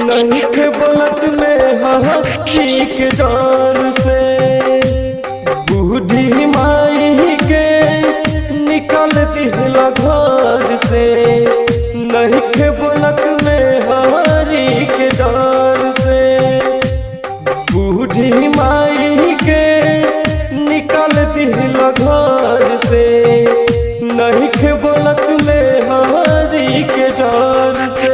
नहीं के बोलत में हरी के डर से बूढ़ी माई के निकल दिहला घर से। नहीं के बोलत में हरी के डर से बूढ़ी माई के निकल दिहला घर से। नहीं के बोलत में हरी के डर से।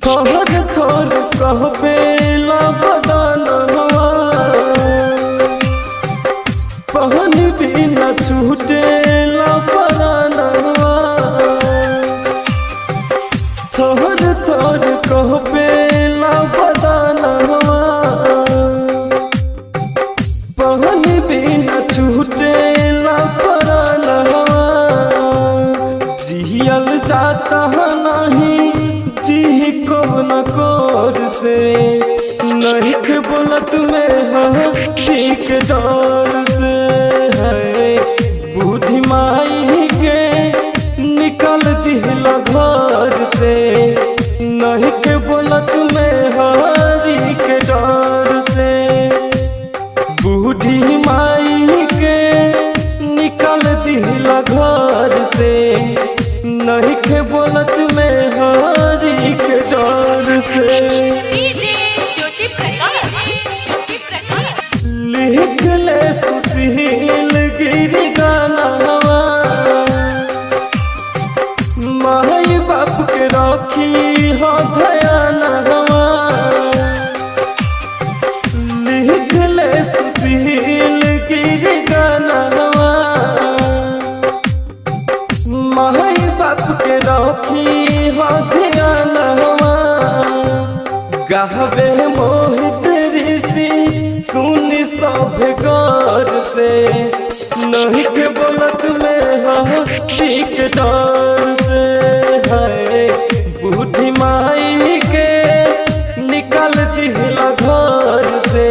थोर थोर कहबे बदनवा पहन भी न छूटे परानवा। थोर थोर कहबे बदनवा पहन भी न छूटे परानवा। जियल जाता नहीं जी कौन कोर से। नहीं के बोलत में हरी के डर से है बूढ़ी माई के निकल दिहला घर से। नहीं के बोलत में हरी के डर से बूढ़ी माई के निकल दिहला घर से। नहीं के बोलत में हरी के डर से। लिख ले सुशील गिरी गाना माई बाप के रखी हो ध्यानवा। लिख ले सुशील गिरी गाना माई बाप के रखी हो ध्यानवा। गावे मोहित ऋषि सुनी सब गौर से। नहीं के बोलत में हरी के डर से है बूढ़ी माई के निकल दिहला घर से।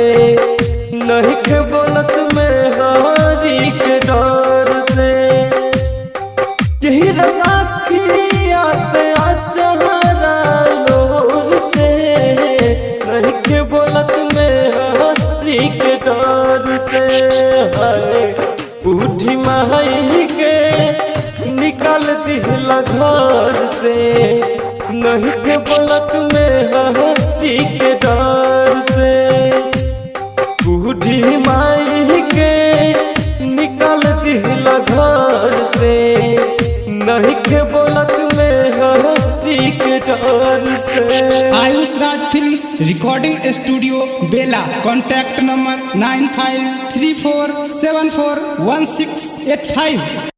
नहीं के बोलत में हरी के डर से यही रखिया से अचहरा लोर से। नहीं के बोलत में हरी के डर से है बूढ़ी माई के निकल दिहला घर से। नहीं के बोलत में हरी के डर से बूढ़ी माई के निकल दिहला घर से। नहीं के बोलत में हरी के डर से। आयुष राज फिल्म्स रिकॉर्डिंग स्टूडियो बेला। Contact number 9534741685।